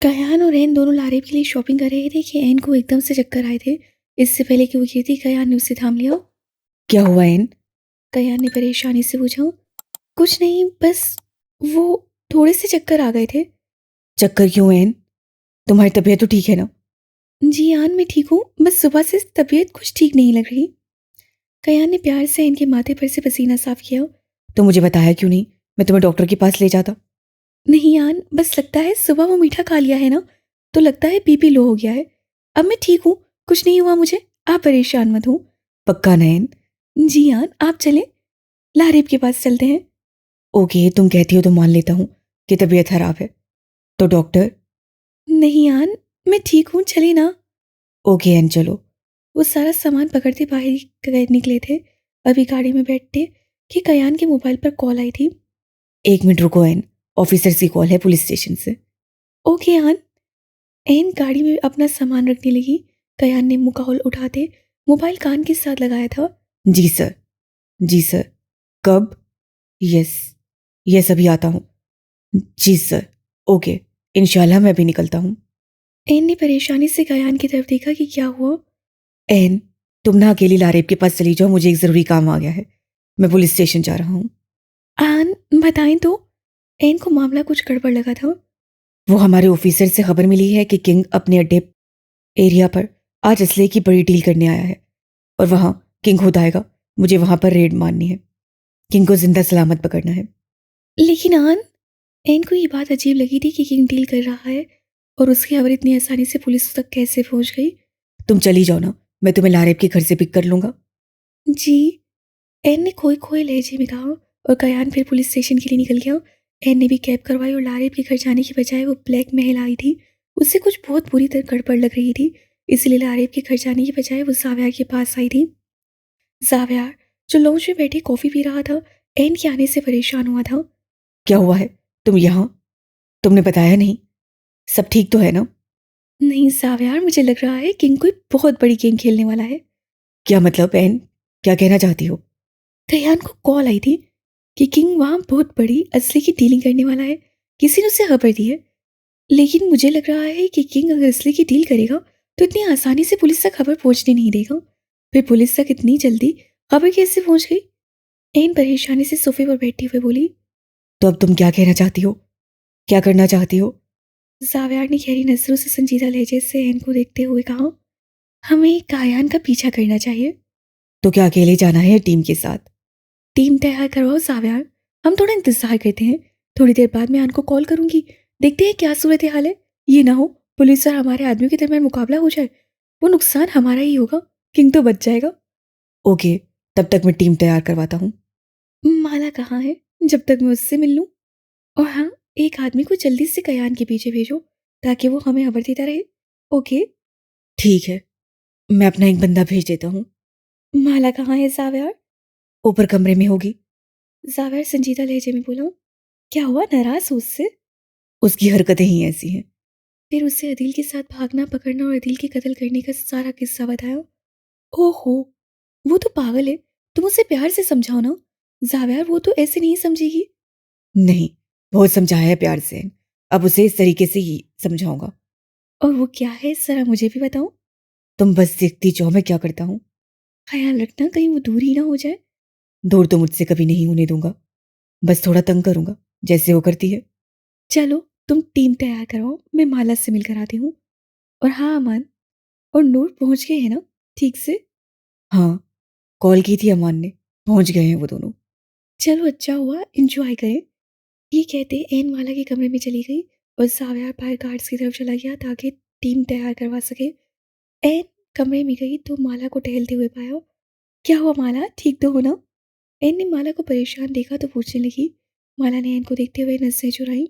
कयान और एन दोनों लारेब के लिए शॉपिंग कर रहे थे कि एन को एकदम से चक्कर आए थे। इससे पहले कि वो गिरती, कयान ने उसे थाम लिया। क्या हुआ एन? कयान ने परेशानी से पूछा। कुछ नहीं, बस वो थोड़े से चक्कर आ गए थे। चक्कर क्यों एन? तुम्हारी तबीयत तो ठीक है ना? जी आन, मैं ठीक हूँ, बस सुबह से तबीयत कुछ ठीक नहीं लग रही। कयान ने प्यार से एन के माथे पर से पसीना साफ किया। तो मुझे बताया क्यों नहीं? मैं तुम्हें डॉक्टर के पास ले जाता। नहीं आन, बस लगता है सुबह वो मीठा खा लिया है ना, तो लगता है बीपी लो हो गया है। अब मैं ठीक हूँ, कुछ नहीं हुआ मुझे, आप परेशान मत हो। पक्का ना एन? जी आन, आप चलें, लारेब के पास चलते हैं। ओके, तुम कहती हो तो मान लेता हूँ कि तबीयत खराब है। तो डॉक्टर? नहीं आन, मैं ठीक हूँ, चले ना। ओके एन, चलो। वो सारा सामान पकड़ते बाहर निकले थे। अभी गाड़ी में बैठते कि कयान के मोबाइल पर कॉल आई थी। 1 मिनट रुको एन, ऑफिसर की कॉल है पुलिस स्टेशन से। ओके आन। एन गाड़ी में अपना सामान रखने लगी। कयान ने मुकाउल उठाते मोबाइल कान के साथ लगाया था। जी सर। जी सर। कब? यस। यस, अभी आता हूँ। जी सर। ओके। इंशाल्लाह मैं अभी निकलता हूँ। एन ने परेशानी से कयान की तरफ देखा कि क्या हुआ। एन, तुम ना अकेली लारेब के पास चली जाओ, मुझे एक ज़रूरी काम आ गया है। मैं पुलिस स्टेशन जा रहा हूँ। आन, बताएं तो। एन को मामला कुछ गड़बड़ लगा था। वो हमारे ऑफिसर से खबर मिली है कि किंग अपने अड्डे एरिया पर आज असले की बड़ी डील करने आया है और वहां किंग खुद आएगा। मुझे वहां पर रेड मारनी है। किंग को जिंदा सलामत पकड़ना है। लेकिन आन, एन को ये बात अजीब लगी थी कि किंग डील कर रहा है और उसकी खबर इतनी आसानी से पुलिस तक कैसे पहुंच गई। तुम चली जाओ ना, मैं तुम्हें लारेब के घर से पिक कर लूंगा। जी, एन ने खोए खोए लहजे में कहा। और कयान फिर पुलिस स्टेशन के लिए निकल गया। एन ने भी कैब करवाई और लारेब के घर जाने की बजाय वो ब्लैक महल आई थी। उससे कुछ बहुत बुरी तरह गड़बड़ लग रही थी, इसलिए लारेब के घर जाने की बजाय वो जावियार के पास आई थी। जावियार, जो लॉन्च में बैठे कॉफी पी रहा था, एन के आने से परेशान हुआ था। क्या हुआ है? तुम यहाँ? तुमने बताया नहीं। सब ठीक तो है ना? नहीं जावियार, मुझे लग रहा है किंग कोई बहुत बड़ी गेम खेलने वाला है। क्या मतलब एन? क्या कहना चाहती हो? कयान को कॉल आई थी कि किंग वहाँ बहुत बड़ी असली की डीलिंग करने वाला है। किसी ने उसे खबर दी है। लेकिन मुझे लग रहा है कि किंग अगर असली की डील करेगा तो इतनी आसानी से पुलिस तक खबर पहुंचने नहीं देगा। फिर पुलिस तक इतनी जल्दी खबर कैसे पहुंच गई। एन परेशानी से सोफे पर बैठी हुई बोली। तो अब तुम क्या कहना चाहती हो? क्या करना चाहती हो? जावियार ने गहरी नजरों से संजीदा लहजे से एन को देखते हुए कहा, हमें कायान का पीछा करना चाहिए। तो क्या अकेले जाना है टीम के साथ? टीम तैयार करवाओ जावियार, हम थोड़ा इंतजार करते हैं। थोड़ी देर बाद मैं आन को कॉल करूंगी, देखते हैं क्या सूरत हाल है। ये ना हो पुलिस और हमारे आदमियों के दरमियान मुकाबला हो जाए, वो नुकसान हमारा ही होगा। किंग तो बच जाएगा। ओके, तब तक मैं टीम तैयार करवाता हूँ। माला कहाँ है, जब तक मैं उससे मिल लूं। और हाँ, एक आदमी को जल्दी से कयान के पीछे भेजो ताकि वो हमें खबर देता रहे। ओके। ठीक है, मैं अपना एक बंदा भेज देता हूँ। माला कहाँ है जावियार। ऊपर कमरे में होगी। जावियार संजीदा लहजे में बोला। क्या हुआ, नाराज हो उससे। उसकी हरकतें ही ऐसी हैं। फिर उसे अदील के साथ भागना पकड़ना और अदील के कत्ल करने का सारा किस्सा बताया। ओहो, वो तो पागल है, तुम उसे प्यार से समझाओ ना। जावियार, वो तो ऐसे नहीं समझेगी। नहीं, बहुत समझाया है प्यार से। अब उसे इस तरीके से ही समझाऊंगा। और वो क्या है, जरा मुझे भी बताओ। तुम बस देखती जाओ मैं क्या करता हूँ। ख्याल रखना कहीं वो दूर ही ना हो जाए। दूर तो मुझसे कभी नहीं होने दूंगा, बस थोड़ा तंग करूंगा जैसे वो करती है। चलो, तुम टीम तैयार कराओ, मैं माला से मिलकर आती हूँ। और हाँ अमान और नूर पहुंच गए हैं ना ठीक से। हाँ, कॉल की थी अमान ने, पहुंच गए हैं वो दोनों। चलो अच्छा हुआ, एंजॉय करें। ये कहते एन माला के कमरे में चली गई और सावियार बाहर गार्ड्स की तरफ चला गया ताकि टीम तैयार करवा सके। एन कमरे में गई तो माला को टहलते हुए पाया। क्या हुआ माला, ठीक तो हो ना। एन ने माला को परेशान देखा तो पूछने लगी। माला ने एन को देखते हुए नसें चुराई।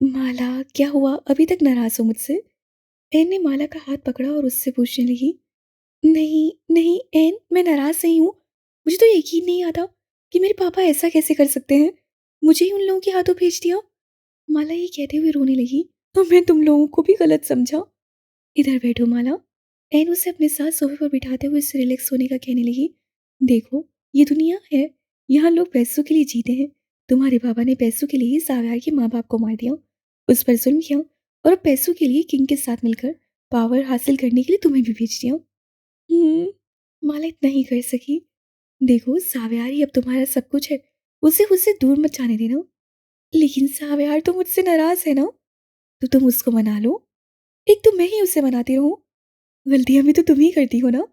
माला, क्या हुआ, अभी तक नाराज हो मुझसे। एन ने माला का हाथ पकड़ा और उससे पूछने लगी। नहीं नहीं एन, मैं नाराज नहीं हूँ। मुझे तो यकीन नहीं आता कि मेरे पापा ऐसा कैसे कर सकते हैं, मुझे ही उन लोगों के हाथों भेज दिया। माला ये कहते हुए रोने लगी। तो मैं तुम लोगों को भी गलत समझा। इधर बैठो माला। एन उसे अपने साथ सोफे पर बिठाते हुए उससे रिलैक्स होने का कहने लगी। देखो, ये दुनिया है, यहाँ लोग पैसों के लिए जीते हैं। तुम्हारे पापा ने पैसों के लिए ही सावियार के माँ बाप को मार दिया, उस पर जुल्म किया। और अब पैसों के लिए किंग के साथ मिलकर पावर हासिल करने के लिए तुम्हें भी भेज दिया हूँ। माला इतना ही कर सकी। देखो साव्यार अब तुम्हारा सब कुछ है, उसे मुझसे दूर मत जाने देना। लेकिन साव्यार तो मुझसे नाराज है ना, तो तुम उसको मना लो। एक तो मैं ही उसे मनाती रहूं, गलतियां भी तो तुम ही करती हो ना।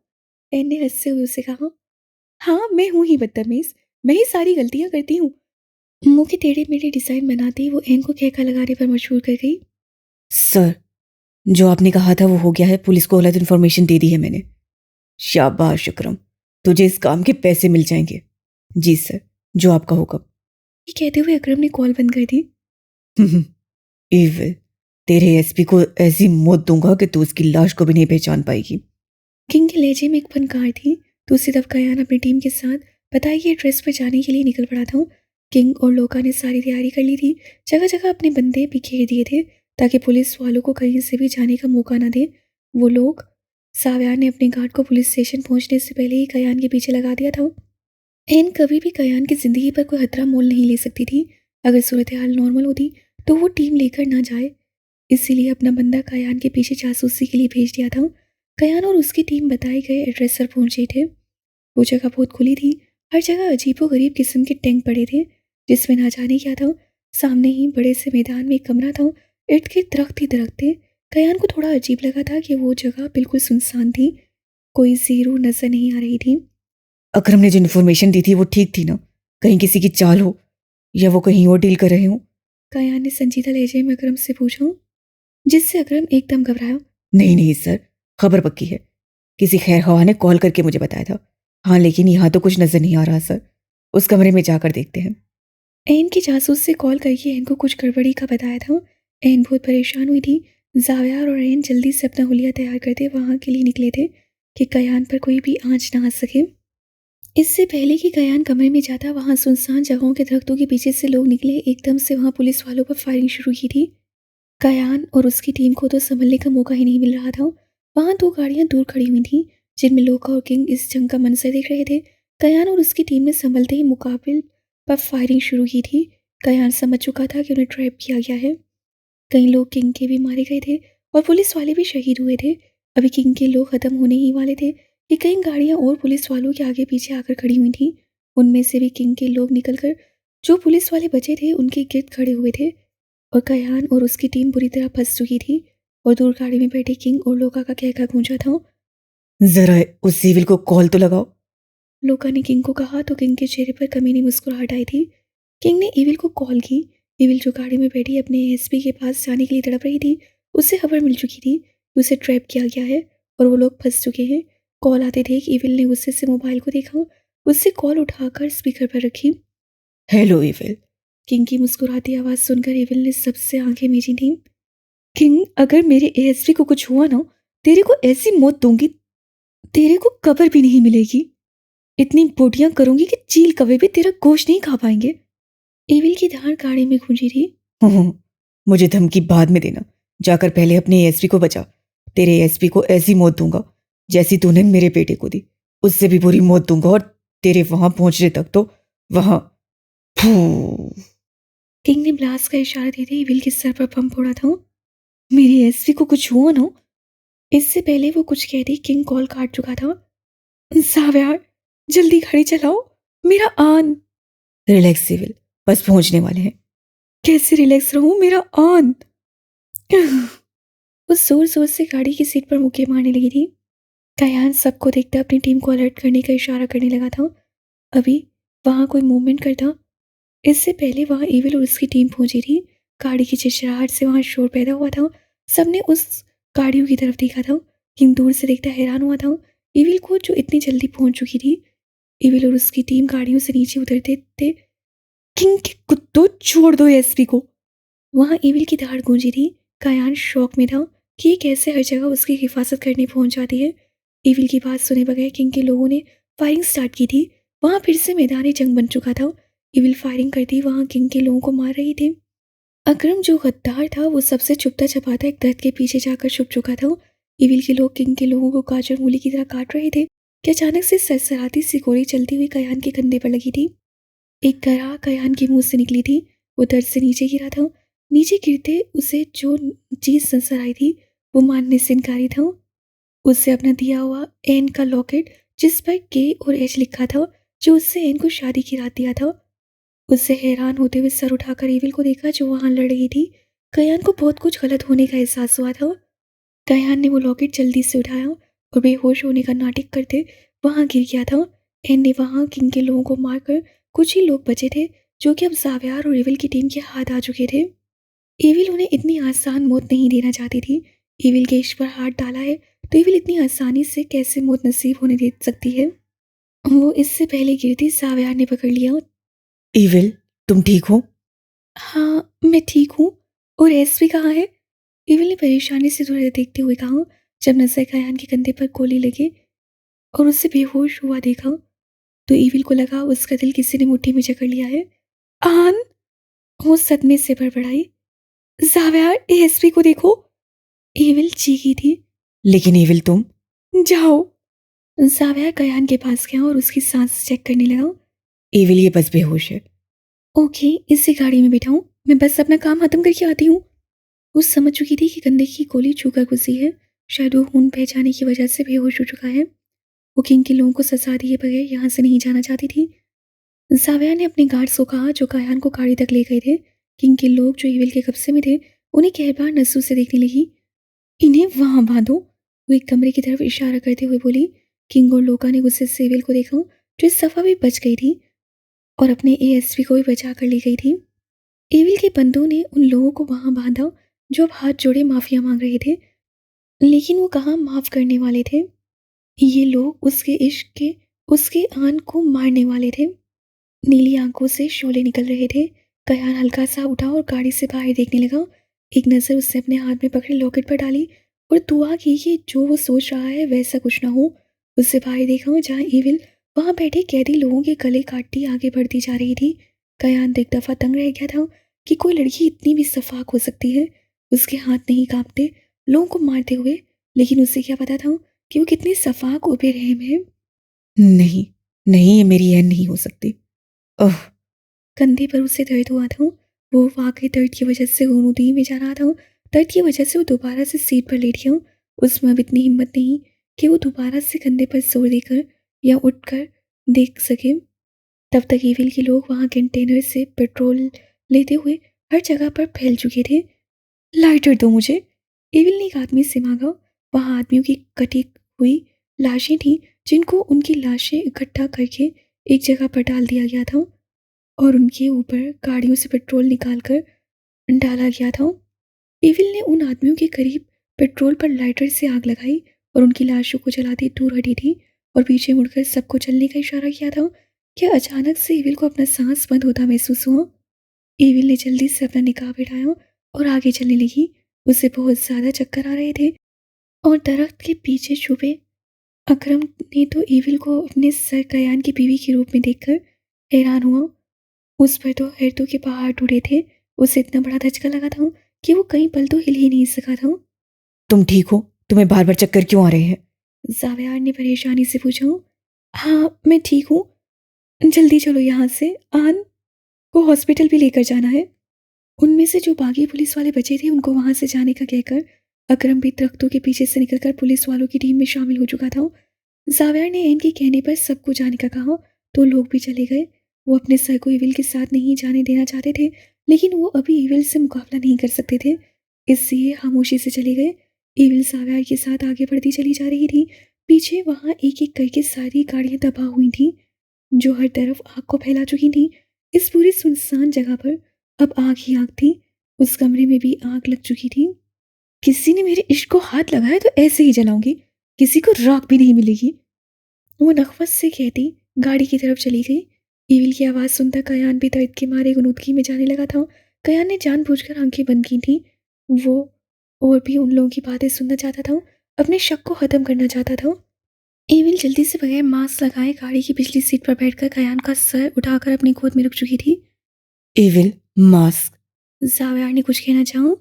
एन ने हंसते हुए उसे कहा। हाँ मैं हूं ही बदतमीज, मैं ही सारी गलतियां करती हूँ। मुंह के टेढ़े मेढ़े डिजाइन बनाते ही वो एन को कहका लगाने पर मजबूर कर गई। सर, जो आपने कहा था वो हो गया है। पुलिस को गलत इन्फॉर्मेशन दे दी है मैंने। शाबाश अकरम, तुझे इस काम के पैसे मिल जाएंगे। जी सर, जो आपका हुक्म। ये कहते हुए अकरम ने कॉल बंद कर दी। इविल, तेरे एसपी को ऐसी मौत दूंगा कि तू उसकी लाश को भी नहीं पहचान पाएगी। किंग के लहजे में एक फनकार थी। दूसरी तरफ कयान अपनी टीम के साथ बताई गई एड्रेस पर जाने के लिए निकल पड़ा था। किंग और लोका ने सारी तैयारी कर ली थी। जगह जगह अपने बंदे बिखेर दिए थे ताकि पुलिस वालों को कहीं से भी जाने का मौका ना दे। वो लोग साव्यार ने अपने गार्ड को पुलिस स्टेशन पहुंचने से पहले ही कयान के पीछे लगा दिया था। एन कभी भी कयान की जिंदगी पर कोई खतरा मोल नहीं ले सकती थी। अगर सूरत हाल नॉर्मल होती तो वो टीम लेकर ना जाए, इसीलिए अपना बंदा कयान के पीछे जासूसी के लिए भेज दिया था। कयान और उसकी टीम बताए गए एड्रेस पर पहुंचे थे। वो जगह बहुत खुली थी, हर जगह अजीबो-गरीब किस्म के टैंक पड़े थे, जिसमें ना जाने क्या था। सामने ही बड़े से मैदान में एक कमरा था, इर्द-गिर्द दरख्त ही दरख्त थे। कयान को थोड़ा अजीब लगा था कि वो जगह बिल्कुल सुनसान थी, कोई ज़ीरो नजर नहीं आ रही थी। अकरम ने जो इन्फॉर्मेशन दी थी वो ठीक थी ना? कहीं किसी की चाल हो या वो कहीं और डील कर रहे हो? कयान ने संजीदा लहजे में अकरम से पूछा, जिससे अकरम एकदम घबराया। नहीं नहीं सर, खबर पक्की है। किसी खैर ख्वाह ने कॉल करके मुझे बताया था। हाँ, लेकिन यहाँ तो कुछ नजर नहीं आ रहा सर। उस कमरे में जाकर देखते हैं। एन की जासूस से कॉल करके एन को कुछ गड़बड़ी का बताया था। एन बहुत परेशान हुई थी। जाव्यार और एन जल्दी से अपना हुलिया तैयार करते वहां के लिए निकले थे कि कयान पर कोई भी आंच ना आ सके। इससे पहले कि कयान कमरे में जाता, वहां सुनसान जगहों के दरख्तों के पीछे से लोग निकले। एकदम से वहां पुलिस वालों पर फायरिंग शुरू की थी। कयान और उसकी टीम को तो संभलने का मौका ही नहीं मिल रहा था। वहां दो गाड़ियां दूर खड़ी हुई थीं, जिनमें लोका और किंग इस जंग का मंजर देख रहे थे। कयान और उसकी टीम ने संभलते ही मुकाबिल पर फायरिंग शुरू की थी। कयान समझ चुका था कि उन्हें ट्रैप किया गया है। कई लोग किंग के भी मारे गए थे और पुलिस वाले भी शहीद हुए थे। अभी किंग के लोग खत्म होने ही वाले थे कि कई गाड़ियां और पुलिस वालों के आगे पीछे आकर खड़ी हुई थीं। उनमें से भी किंग के लोग निकलकर जो पुलिस वाले बचे थे उनके गिर्द खड़े हुए थे। और कयान और उसकी टीम बुरी तरह फंस चुकी थी और दूर गाड़ी में बैठे किंग और लोका का कहका गूंजा था। जरा उस सिविल को कॉल तो लगाओ। लोका ने किंग को कहा तो किंग के चेहरे पर कमीनी मुस्कुराहट आई थी। किंग ने इविल को कॉल की। इविल जो गाड़ी में बैठी अपने एसपी के पास जाने के लिए तड़प रही थी, उससे खबर मिल चुकी थी कि उसे ट्रैप किया गया है और वो लोग फंस चुके हैं। कॉल आते थे कि इविल ने गुस्से से मोबाइल को देखा, उससे कॉल उठाकर स्पीकर पर रखी। Hello evil. किंग की मुस्कुराती आवाज़ सुनकर इविल ने सबसे आंखें मीची थीं। किंग, अगर मेरे एएसपी को कुछ हुआ ना, तेरे को ऐसी मौत दूंगी, तेरे को कब्र भी नहीं मिलेगी। इतनी बोटियां करूंगी कि चील कौवे भी तेरा गोश्त नहीं खा पाएंगे। एविल की धार गाड़ी में गूंजी थी। मुझे धमकी बाद में देना। जाकर पहले अपने एसपी को बचा। तेरे एसपी को ऐसी मौत दूंगा जैसी तूने मेरे बेटे को दी। उससे भी बुरी मौत दूंगा और तेरे वहां पहुंचने तक तो वहां। फू। किंग ने ब्लास्ट का इशारा देते एविल के सर पर बम फोड़ा था। मेरे एसपी को कुछ हुआ ना। इससे पहले वो कुछ कहती किंग कॉल काट चुका था। साव्यार, जल्दी गाड़ी चलाओ, मेरा आन। रिलैक्स सिविल, बस पहुंचने वाले हैं। कैसे रिलैक्स रहूं, मेरा आन। वो जोर जोर से गाड़ी की सीट पर मुक्के मारने लगी थी। कयान सबको देखता अपनी टीम को अलर्ट करने का इशारा करने लगा था। अभी वहां कोई मूवमेंट करता, इससे पहले वहां एविल और उसकी टीम पहुंची थी। गाड़ी की चिड़चिड़ाहट से वहां शोर पैदा हुआ था। सबने उस गाड़ियों की तरफ देखा था। किंग दूर से देखता हैरान हुआ था एविल को, जो इतनी जल्दी पहुंच चुकी थी। एविल और उसकी टीम गाड़ियों से नीचे उतरते थे। किंग के कुत्तों, छोड़ दो एसपी को। वहां एविल की दहाड़ गूंजी थी। कायान शौक में था कि ये कैसे हर जगह उसकी हिफाजत करने पहुंच जाती है। एविल की बात सुने बगैर किंग के लोगों ने फायरिंग स्टार्ट की थी। वहां फिर से मैदानी जंग बन चुका था। एविल फायरिंग करती वहां किंग के लोगों को मार रही थी। अकरम जो गद्दार था वो सबसे छुपता छपाता एक दरख्त के पीछे जाकर छुप चुका था। एविल के लोग किंग के लोगों को गाजर मूली की तरह काट रहे थे कि अचानक से सरसराती सी गोली चलती हुई कयान के कंधे पर लगी थी। एक गराह कयान के मुंह से निकली थी। वो दर्द से नीचे गिरा था। नीचे गिरते उसे जो चीज़ नज़र आई थी वो मानने से इनकारी था। उससे अपना दिया हुआ एन का लॉकेट जिस पर के और एच लिखा था, जो उससे एन को शादी की रात दिया था। उससे हैरान होते हुए सर उठाकर एविल को देखा जो वहां लड़ रही थी। कयान को बहुत कुछ गलत होने का एहसास हुआ था। कयान ने वो लॉकेट जल्दी से उठाया और बेहोश होने का नाटक करते वहां गिर गया था। एन ने वहां किंग के लोगों को मारकर कुछ ही लोग बचे थे जो कि अब जावियार और एविल की टीम के हाथ आ चुके थे। एविल उन्हें इतनी आसान मौत नहीं देना चाहती थी। एविल के इश्क पर हाथ डाला है तो एविल इतनी आसानी से कैसे मौत नसीब होने दे सकती है। वो इससे पहले गिरती जावियार ने पकड़ लिया। एविल, तुम ठीक हो? हाँ, मैं ठीक हूँ। और एसवी कहाँ है? एविल ने परेशानी से दूर देखते हुए कहा। जब नजर कयान के कंधे पर गोली लगे और उसे बेहोश हुआ देखा तो एविल को लगा उसका दिल किसी ने मुट्ठी में जकड़ लिया है। आन, वो सदमे से बड़बड़ाई। जावियार, एसवी को देखो। एविल चीखी थी। लेकिन एविल, तुम। जाओ। जावियार कयान के पास गया और उसकी सांस चेक करने लगा। एविल, ये बस बेहोश है। ओके, इसी गाड़ी में बिठाऊं? मैं बस अपना काम खत्म करके आती हूँ। वो समझ चुकी थी कि कंधे की गोली छूकर घुसी है। शायद वो खून पहचाने की वजह से बेहोश हो चुका है। वो किंग के लोगों को सजा दिए बगैर यहाँ से नहीं जाना चाहती थी। जाविया ने अपने गार्ड्स को कहा जो कायान को गाड़ी तक ले गए थे। किंग के लोग जो एविल के कब्जे में थे उन्हें कहरबार नजरों से देखने लगी। इन्हें वहां बांधो। वो एक कमरे की तरफ इशारा करते हुए बोली। किंग और लोका ने गुस्से से एविल को देखा जो इस दफा भी बच गई थी और अपने एएसपी को भी बचा कर ले गई थी। एविल के बंदों ने उन लोगों को वहां बांधा जो अब हाथ जोड़े माफिया मांग रहे थे, लेकिन वो कहाँ माफ करने वाले थे। ये लोग उसके इश्क के उसके आन को मारने वाले थे। नीली आंखों से शोले निकल रहे थे। कयान हल्का सा उठा और गाड़ी से बाहर देखने लगा। एक नज़र उसने अपने हाथ में पकड़े लॉकेट पर डाली और दुआ की कि जो वो सोच रहा है वैसा कुछ ना हो। उससे बाहर देखा जहाँ एविल वहां बैठे कैदी लोगों के गले काटती आगे बढ़ती जा रही थी। कयान तो एक दफा तंग रह गया था कि कोई लड़की इतनी भी सफाक हो सकती है। उसके हाथ नहीं कांपते लोगों को मारते हुए, लेकिन उसे क्या पता था कि वो कितनी सफाक और बेरहम है। नहीं, नहीं, ये मेरी एन नहीं हो सकती। ओह! कंधे पर उसे दर्द हुआ था। वो वाकई दर्द की वजह से गोनूदी में जा रहा था। दर्द की वजह से वो दोबारा से सीट पर लेट गया। उसमें अब इतनी हिम्मत नहीं कि वो दोबारा से कंधे पर जोर देकर या उठकर देख सके। तब तक एविल के लोग वहां कंटेनर से पेट्रोल लेते हुए हर जगह पर फैल चुके थे। लाइटर दो मुझे। एविल ने एक आदमी से मांगा। वहां आदमियों की कटी हुई लाशें थीं जिनको उनकी लाशें इकट्ठा करके एक जगह पर डाल दिया गया था और उनके ऊपर गाड़ियों से पेट्रोल निकालकर डाला गया था। एविल ने उन आदमियों के करीब पेट्रोल पर लाइटर से आग लगाई और उनकी लाशों को जलाती दूर हटी थी और पीछे मुड़कर सबको चलने का इशारा किया था कि अचानक से एविल को अपना सांस बंद होता महसूस हुआ। एविल ने जल्दी से अपना निकाब हटाया और आगे चलने लगी। उसे बहुत ज्यादा चक्कर आ रहे थे और दरख्त के पीछे छुपे अकरम ने तो एविल को अपने सर कयान की बीवी के रूप में देखकर हैरान हुआ। उस पर तो हैरतों के पहाड़ टूटे थे। उसे इतना बड़ा धचका लगा था कि वो कई पल तो हिल ही नहीं सका था। तुम ठीक हो? तुम्हें बार-बार चक्कर क्यों आ रहे हैं? जावियार ने परेशानी से पूछा। हाँ, मैं ठीक हूँ। जल्दी चलो यहाँ से। आन को हॉस्पिटल भी लेकर जाना है। उनमें से जो बागी पुलिस वाले बचे थे उनको वहां से जाने का कहकर अकरम भी दरख्तों के पीछे से निकलकर पुलिस वालों की टीम में शामिल हो चुका था। जावियार ने एन के कहने पर सबको जाने का कहा तो लोग भी चले गए। वो अपने सर को इविल के साथ नहीं जाने देना चाहते थे, लेकिन वो अभी इविल से मुकाबला नहीं कर सकते थे, इसलिए खामोशी से चले गए। इविल जावियार के साथ आगे बढ़ती चली जा रही थी। पीछे वहां एक एक करके सारी गाड़ियां तबाह हुई थीं जो हर तरफ आग को फैला चुकी थी। इस पूरी सुनसान जगह पर अब आग ही आग थी। उस कमरे में भी आग लग चुकी थी। किसी ने मेरे इश्क को हाथ लगाया तो ऐसे ही जलाऊंगी, किसी को राख भी नहीं मिलेगी। वो नखवत से कहती गाड़ी की तरफ चली गई। ईविल की आवाज़ सुनता कयान भी दर्द के मारे गुनूदगी में जाने लगा था। कयान ने जानबूझकर आंखें बंद की थी। वो और भी उन लोगों की बातें सुनना चाहता था, अपने शक को ख़त्म करना चाहता था। ईविल जल्दी से बगैर मास्क लगाए गाड़ी की पिछली सीट पर बैठकर कयान का सर उठाकर अपनी गोद में रुक चुकी थी। Evil, mask. जावियार ने कुछ कहना चाहा।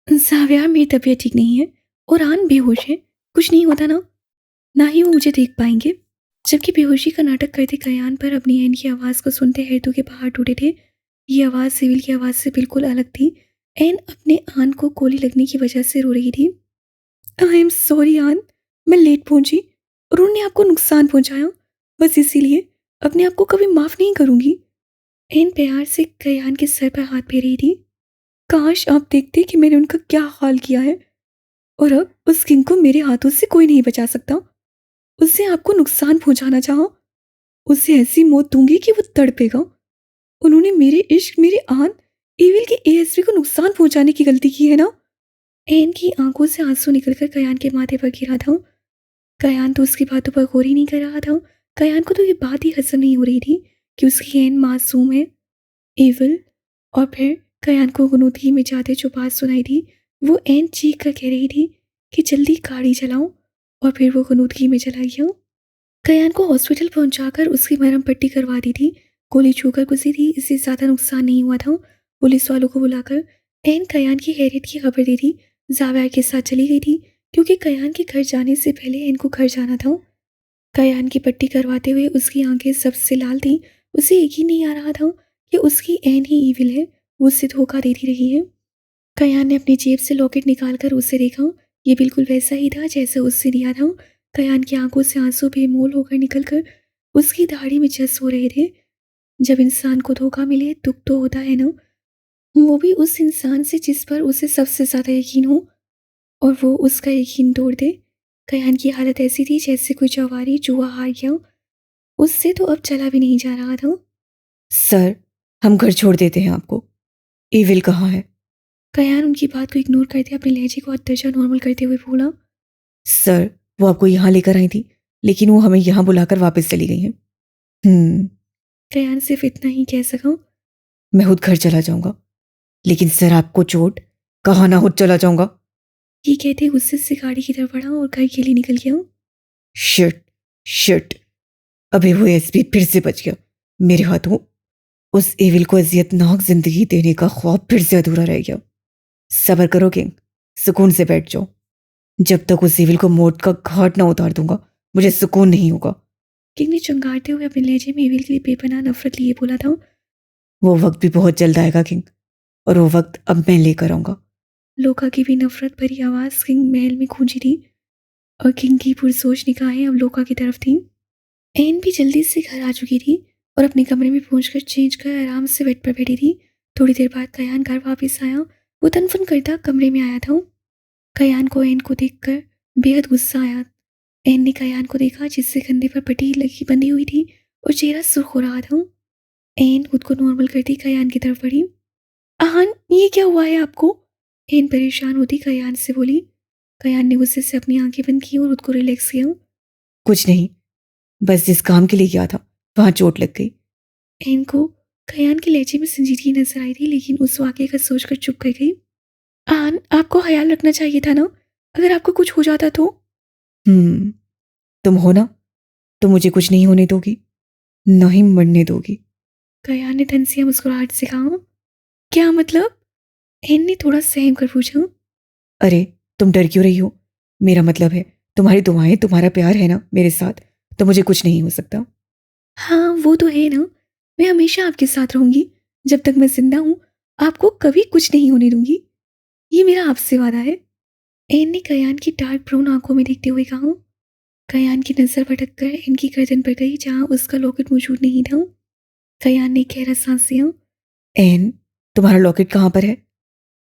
जावियार, मेरी तबीयत ठीक नहीं है और आन बेहोश है। कुछ नहीं होता ना ही वो मुझे देख पाएंगे। जबकि बेहोशी का नाटक करते कयान पर अपनी एन की आवाज़ को सुनते हैरतों के पहाड़ टूटे थे। ये आवाज़ सिविल की आवाज़ से बिल्कुल अलग थी। एन अपने आन को गोली लगने की वजह से रो रही थी। आई एम सॉरी आन, मैं लेट पहुंची और उन्होंने आपको नुकसान पहुंचाया, बस इसीलिए अपने आप को कभी माफ नहीं करूंगी। एन प्यार से कयान के सर पर हाथ फेर रही थी। काश आप देखते कि मैंने उनका क्या हाल किया है, और अब उस किंग को मेरे हाथों से कोई नहीं बचा सकता। उससे आपको नुकसान पहुंचाना चाहा, उसे ऐसी मौत दूंगी कि वो तड़पेगा। उन्होंने मेरे इश्क, मेरे आन, एविल के एएसवी को नुकसान पहुंचाने की गलती की है ना। एन की आंखों से आंसू निकलकर कयान के माथे पर गिरा था। कयान तो उसकी बातों पर गौर ही नहीं कर रहा था। कयान को तो ये बात ही हजम नहीं हो रही थी कि उसकी एन मासूम है, एविल। और फिर कयान को गुनूदगी में जाते जो बात सुनाई थी, वो एन चीख कर कह रही थी कि जल्दी गाड़ी चलाओ, और फिर वो गुनूदगी में चला गया। कयान को हॉस्पिटल पहुंचाकर उसकी मरहम पट्टी करवा दी थी। गोली छूकर गुजरी थी, इससे ज़्यादा नुकसान नहीं हुआ था। पुलिस वालों को बुलाकर एन कयान की हैरियत की खबर दी थी। जावेर के साथ चली गई थी क्योंकि कयान के घर जाने से पहले एन को घर जाना था। कयान की पट्टी करवाते हुए उसकी आंखें सबसे लाल थीं। उसे यकीन नहीं आ रहा था कि उसकी एन ही ईविल है, वो उससे धोखा देती रही है। कयान ने अपनी जेब से लॉकेट निकालकर उसे देखा। ये बिल्कुल वैसा ही था जैसे उससे लिया था। कयान की आंखों से आंसू बेमोल होकर निकलकर उसकी दाढ़ी में जस हो रहे थे। जब इंसान को धोखा मिले दुख तो होता है ना, वो भी उस इंसान से जिस पर उसे सबसे ज्यादा यकीन हो, और वो उसका यकीन तोड़ दे। कयान की हालत ऐसी थी जैसे कोई जवारी जुआ हार गया, उससे तो अब चला भी नहीं जा रहा था। सर, हम घर छोड़ देते हैं आपको। एविल कहाँ है? कयान उनकी बात को इग्नोर करते अपने लहजे को दर्जा नॉर्मल करते हुए बोला। सर, वो आपको यहाँ लेकर आई थी, लेकिन वो हमें यहाँ बुलाकर वापस चली गई हैं। कयान सिर्फ इतना ही कह सका। मैं खुद घर चला जाऊंगा, लेकिन सर आपको चोट, कहाँ ना खुद चला जाऊंगा। ये कहते गुस्से से गाड़ी की तरफ बढ़ा और घर के लिए निकल गया। शिट, शिट, अबे वो एसपी फिर से बच गया मेरे हाथों। उस एविल को अजियतनाक जिंदगी देने का ख्वाब फिर से अधूरा रह गया। सब्र करो किंग, सुकून से बैठ जाओ। जब तक उस एविल को मौत का घाट ना उतार दूंगा, मुझे सुकून नहीं होगा। किंग ने चंगारते हुए अपने लहजे में एविल के लिए बेपनाह नफरत लिए बोला था। वो वक्त भी बहुत जल्द आएगा किंग, और वो वक्त अब मैं लेकर आऊंगा। लोका की भी नफरत भरी आवाज किंग महल में गूंजी थी, और किंग की पुरसोच निगाहें अब लोका की तरफ थीं। एन भी जल्दी से घर आ चुकी थी और अपने कमरे में पहुंचकर चेंज कर आराम से बेड पर बैठी थी। थोड़ी देर बाद कयान घर वापस आया। वो तनफन करता कमरे में आया था। कयान को एन को देखकर बेहद गुस्सा आया। एन ने कयान को देखा जिससे कंधे पर पट्टी लगी बंधी हुई थी और चेहरा सुर्ख हो रहा था। एन खुद को नॉर्मल करती कयान की तरफ बढ़ी। आहान, ये क्या हुआ है आपको? एन परेशान होती कयान से बोली। कयान ने गुस्से से अपनी आंखें बंद की और खुद को रिलैक्स किया। कुछ नहीं, बस जिस काम के लिए गया था वहां चोट लग गई। एन को कयान के लहजे में संजीदगी नजर आई थी, लेकिन उस वाक़े का सोचकर चुप कर गई। आन, आपको ख्याल रखना चाहिए था ना, अगर आपको कुछ हो जाता तो। तुम हो ना, तो मुझे कुछ नहीं होने दोगी, ना ही मरने दोगी। कयान ने धनसिया मुस्कुराहट से कहा। क्या मतलब? एन ने थोड़ा सहम कर पूछा। अरे, तुम डर क्यों रही हो? मेरा मतलब है, तुम्हारी दुआएं, तुम्हारा प्यार है ना मेरे साथ, तो मुझे कुछ नहीं हो सकता। हाँ, वो तो है ना, मैं हमेशा आपके साथ रहूंगी। जब तक मैं जिंदा हूँ आपको कभी कुछ नहीं होने दूंगी, ये मेरा आपसे वादा है। एन ने कयान की डार्क ब्राउन आंखों में देखते हुए कहा। कयान की नजर भटक कर इनकी गर्दन पर गई जहां उसका लॉकेट मौजूद नहीं था। कयान ने गहरा सांस लिया। एन, तुम्हारा लॉकेट कहाँ पर है?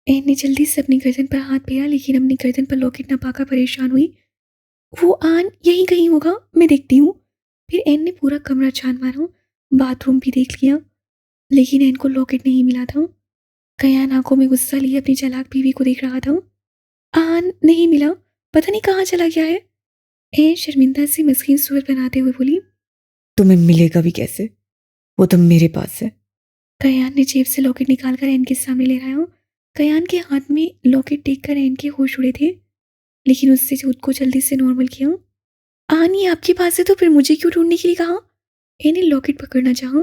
एन ने जल्दी से अपनी गर्दन पर हाथ फेरा, लेकिन अपनी गर्दन पर लॉकेट न पाकर परेशान हुई। वो आन यहीं कहीं होगा, मैं देखती हूँ। फिर एन ने पूरा कमरा छान मारा, बाथरूम भी देख लिया, लेकिन एन को लॉकेट नहीं मिला था। कयान आंखों में गुस्सा लिए अपनी चालाक बीवी को देख रहा था। आन नहीं मिला, पता नहीं कहाँ चला गया है। एन शर्मिंदा से मस्कीन सूरत बनाते हुए बोली। तुम्हें मिलेगा भी कैसे, वो तो मेरे पास है। कयान ने जेब से लॉकेट निकालकर एन के सामने ले आया। कयान के हाथ में लॉकेट देखकर एन के होश उड़े थे, लेकिन उससे खुद को जल्दी से नॉर्मल किया। आन, ये आपके पास है तो फिर मुझे क्यों ढूंढने के लिए कहा? एन ने लॉकेट पकड़ना चाहा।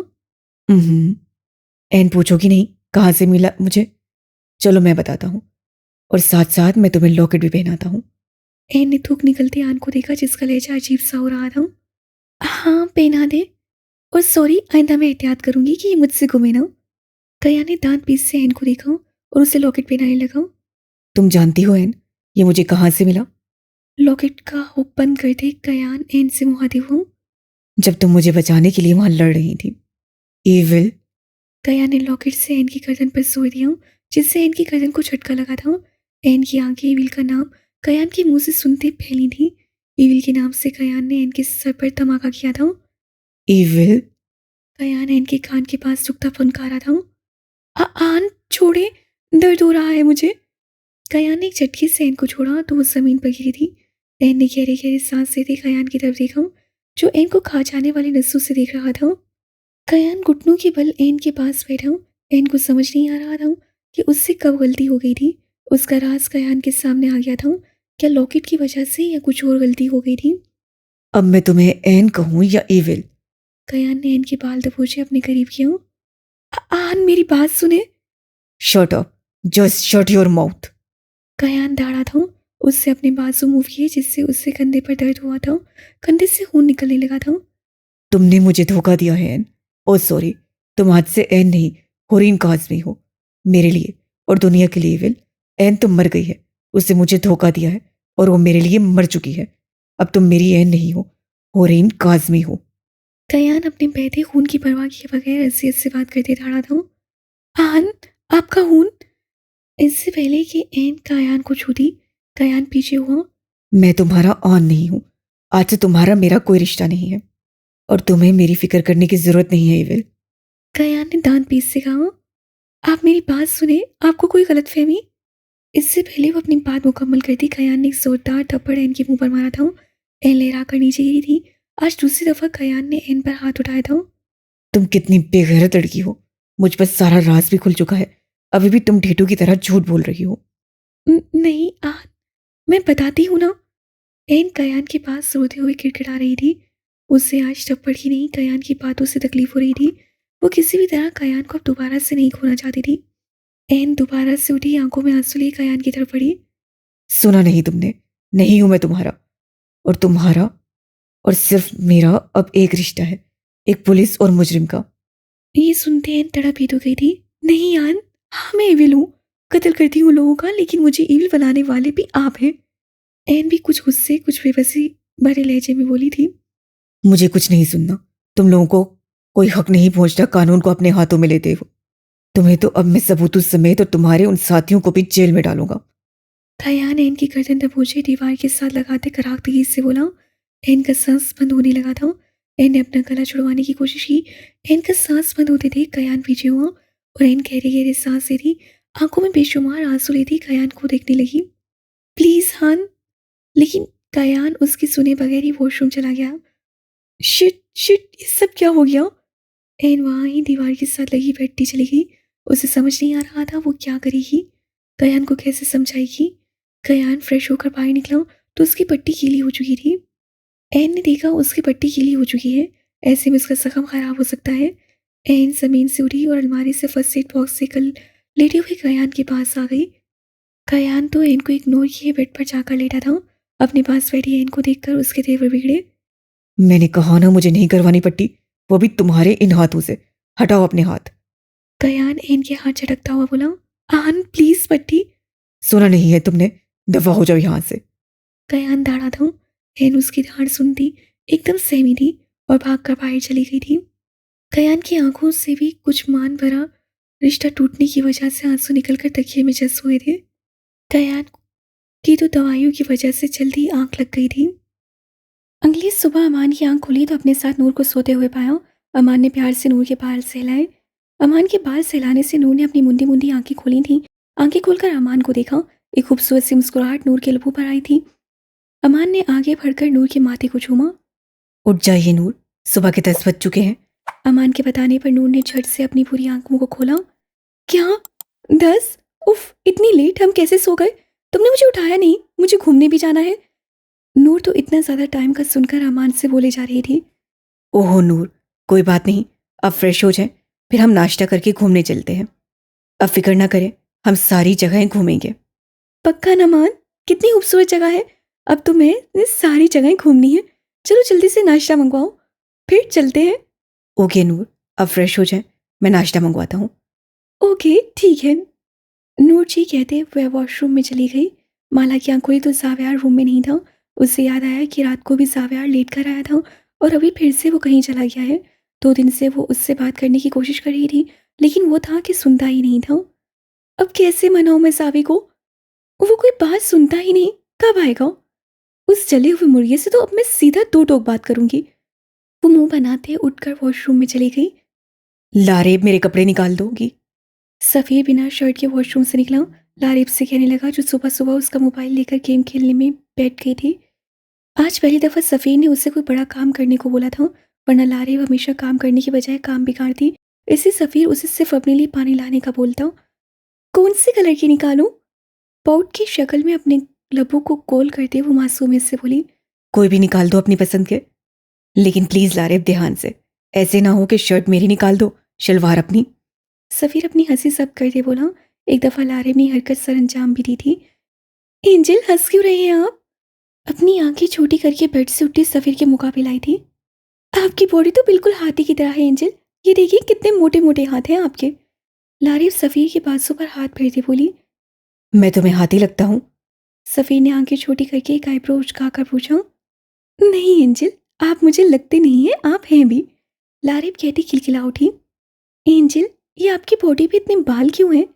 एन पूछोगी नहीं कहाँ से मिला मुझे? चलो मैं बताता हूँ, और साथ साथ मैं तुम्हें लॉकेट भी पहनाता हूँ। एन ने थूक निकलते आन को देखा जिसका लहजा अजीब सा हो रहा था। हाँ, पहना दे, और सॉरी, आइंदा मैं एहतियात करूंगी कि ये मुझसे गुमे ना। कया ने दांत पीस से एन को देखा और उसे लॉकेट पहनाने लगा। तुम जानती हो एन, ये मुझे कहाँ से मिला? लॉकेट का हुक बंद करते कयान एन से मुहाते हुआ। जब तुम मुझे बचाने के लिए वहां लड़ रही थी। एविल। कयान ने लॉकेट से एन की गर्दन पर जोर दिया, जिससे एन की गर्दन को झटका लगा था। एन की आंखें इविल का नाम कयान के मुंह से सुनते फैली थी। इविल के नाम से कयान ने एन के सर पर धमाका किया था। एविल। कयान एन के कान के पास झुकता फनकारा था। आन छोड़े, दर्द हो रहा है मुझे। कयान ने एक झटके से एन को छोड़ा तो वो जमीन पर गिरी थी। एन ने गहरे गहरे सांस लेते कयान की तरफ देखा, जो एन को खा जाने वाली नसों से देख रहा था। कयान घुटनों के बल एन के पास बैठा। एन को समझ नहीं आ रहा था कि उससे कब गलती हो गई थी। उसका राज कयान के सामने आ गया था। क्या लॉकेट की वजह से या कुछ और गलती हो गई थी? अब मैं तुम्हें एन कहूं या एविल? कयान ने एन के बाल दबोचे अपने करीब किया। आन मेरी बात सुने। Shut up, just shut your mouth. कयान दाड़ा था। उससे अपने बाजू मूव किए, जिससे उससे कंधे पर दर्द हुआ था। कंधे से खून निकलने लगा था। तुमने मुझे धोखा दिया है एन। ओ सॉरी, तुम आज से एन नहीं, होरीन काज़मी हो। मेरे लिए और दुनिया के लिए एविल। एन तो मर गई है, उसने मुझे धोखा दिया है और वो मेरे लिए मर चुकी है। अब तुम मेरी एन नहीं हो, होरीन काज़मी हो। कयान अपने बहते खून की परवाह किए बगैर हैसियत से बात करते दाड़ा था। आन, आपका खून। इससे पहले कि एन कयान को छूती, कयान पीछे हुआ। मैं तुम्हारा ऑन नहीं हूं। आज से तुम्हारा मेरा कोई रिश्ता नहीं है और तुम्हें मेरी फिक्र करने की जरूरत नहीं है एविल। कयान ने दांत पीस से कहा। आप मेरी बात सुने, आपको कोई गलतफहमी? इससे पहले वो अपनी बात मुकम्मल करती, कयान ने एक जोरदार थप्पड़ एन के मुंह पर मारा था। एन लहरा कर नीचे गिरी थी। आज दूसरी दफा कयान ने एन पर हाथ उठाया था। तुम कितनी बेगैरत लड़की हो। मुझ पर सारा राज भी खुल चुका है, अभी भी तुम ढेटू की तरह झूठ बोल रही हो। नहीं आन, मैं बताती हूँ ना। एन कयान के पास रोते हुए किड़किड़ा रही थी। उससे आज थप्पड़ ही नहीं, कयान की बातों से तकलीफ हो रही थी। वो किसी भी तरह कयान को अब दोबारा से नहीं खोना चाहती थी। एन दोबारा से उठी, आंखों में आंसू लिए कयान की तरफ बढ़ी। सुना नहीं तुमने? नहीं हूं मैं तुम्हारा, और तुम्हारा और सिर्फ मेरा अब एक रिश्ता है, एक पुलिस और मुजरिम का। ये सुनते एन तड़प ही तो गई थी। नहीं आन, हाँ मैं इविल हूँ, कत्ल करती हूँ लोगों का, लेकिन मुझे इविल बनाने वाले भी आप हैं। एन भी कुछ गुस्से कुछ बेबसी भरे लहजे में बोली थी। मुझे कुछ नहीं सुनना। तुम लोगों को कोई हक नहीं पहुंचता कानून को अपने हाथों में लेते हो। तुम्हें तो अब मैं सबूतों समेत और तुम्हारे उन साथियों को भी जेल में डालूंगा। कयान एन की गर्दन दबोचे दीवार के साथ लगाते कराहती से बोला। एन का सांस बंद होने लगा था। एन ने अपना गला छुड़वाने की कोशिश की। एन का सांस बंद होते थे कयान पीछे हुआ और एन गहरे गहरे सांस लेती, आंखों में बेशुमार आंसू लेती कयान को देखने लगी। प्लीज हान। लेकिन कयान उसकी सुने बगैर ही वॉशरूम चला गया। शिट शिट, ये सब क्या हो गया? एन वहां ही दीवार के साथ लगी बैठती चली गई। उसे समझ नहीं आ रहा था वो क्या करेगी, कयान को कैसे समझाएगी। कयान फ्रेश होकर बाहर निकला तो उसकी पट्टी गीली हो चुकी थी। एन ने देखा उसकी पट्टी गीली हो चुकी है, ऐसे में उसका जख्म खराब हो सकता है। एन जमीन से उठी और अलमारी से फर्स्ट एड बॉक्स से कल लेटे हुए कयान के पास आ गई। कयान तो एन को इग्नोर किए बेड पर जाकर लेटा था। अपने पास बैठी एन को देखकर उसके तेवर बिगड़े। मैंने कहा ना मुझे नहीं करवानी पट्टी, वो भी तुम्हारे इन हाथों से। हटाओ अपने हाथ। कयान एन के हाथ झटकता हुआ बोला। आन प्लीज पट्टी। सुना नहीं है तुमने? दफा हो जाओ यहां से। कयान दाड़ा था। एन उसकी दाड़ सुनती एकदम सहमी थी और भागकर बाहर चली गई थी। कयान की आंखों से भी कुछ मान भरा रिश्ता टूटने की वजह से आंसू निकलकर तकिए में जस हुए थे। कयान की तो दवाइयों की वजह से जल्दी आंख लग गई थी। अगली सुबह अमान की आंख खुली तो अपने साथ नूर को सोते हुए पाया। अमान ने प्यार से नूर के बाल सहलाए। अमान के बाल सहलाने से नूर ने अपनी मुंदी मुंदी आंखें खोली थीं। आंखें खोलकर अमान को देखा। एक खूबसूरत सी मुस्कुराहट नूर के लबों पर आई थी। अमान ने आगे बढ़कर नूर के माथे को चूमा। उठ जाइए नूर, सुबह के 10 बज चुके हैं। अमान के बताने पर नूर ने झट से अपनी पूरी आंखों को खोला। क्या 10? उफ, इतनी लेट हम कैसे सो गए? तुमने मुझे उठाया नहीं, मुझे घूमने भी जाना है। नूर तो इतना ज्यादा टाइम का सुनकर अमान से बोले जा रही थी। ओहो नूर, कोई बात नहीं, अब फ्रेश हो जाए, फिर हम नाश्ता करके घूमने चलते हैं। अब फिक्र ना करें, हम सारी जगहें घूमेंगे। पक्का ना मान? कितनी खूबसूरत जगह है, अब तो मैं सारी जगहें घूमनी है। चलो जल्दी से नाश्ता मंगवाओ, फिर चलते हैं। ओके नूर, अब फ्रेश हो जाए, मैं नाश्ता मंगवाता हूँ। ओके ठीक है। नूर जी कहते वह वॉशरूम में चली गई। माला की आंख खुली तो जावियार रूम में नहीं था। उसे याद आया कि रात को भी जावियार लेट कर आया था और अभी फिर से वो कहीं चला गया है। 2 दिन से वो उससे बात करने की कोशिश कर रही थी, लेकिन वो था कि सुनता ही नहीं था। अब कैसे मनाऊं मैं जावी को? वो कोई बात सुनता ही नहीं। कब आएगा? उस जले हुए मुर्गे से तो अब मैं सीधा दो टोक बात करूंगी। वो मुंह बनाते उठकर वॉशरूम में चली गई। लारेब, मेरे कपड़े निकाल दोगी? सफ़ीर बिना शर्ट के वॉशरूम से निकला। लारिब से कहने लगा, जो सुबह सुबह उसका मोबाइल लेकर गेम खेलने में बैठ गई थी। आज पहली दफ़ा सफ़ीर ने उससे कोई बड़ा काम करने को बोला था, वरना लारिब हमेशा काम करने की बजाय काम बिगाड़ती। इससे सफ़ीर उसे सिर्फ अपने लिए पानी लाने का बोलता। कौन सी कलर की निकालूं? पाउट की शक्ल में अपने लबों को गोल करते वो मासूमियत से बोली। कोई भी निकाल दो अपनी पसंद के, लेकिन प्लीज लारेब ध्यान से। ऐसे ना हो कि शर्ट मेरी निकाल दो, शलवार अपनी। सफ़ीर अपनी हंसी सब करते बोला। एक दफ़ा लारिब ने हरकत सर अंजाम भी दी थी। एंजल, हंस क्यों रहे हैं आप? अपनी आंखें छोटी करके बेड से उठी सफ़ीर के मुकाबले आई थी। आपकी बॉडी तो बिल्कुल हाथी की तरह है एंजल। ये देखिए कितने मोटे मोटे हाथ हैं आपके। लारिब सफ़ीर की बाजू पर हाथ फेरती बोली। मैं तुम्हें हाथी लगता हूँ? सफ़ीर ने आंखें छोटी करके एक आईब्रो उचकाकर पूछा। नहीं एंजल, आप मुझे लगते नहीं हैं, आप हैं भी। लारिब कहती खिलखिला उठी। एंजल, ये आपकी बॉडी पे इतने बाल क्यों हैं?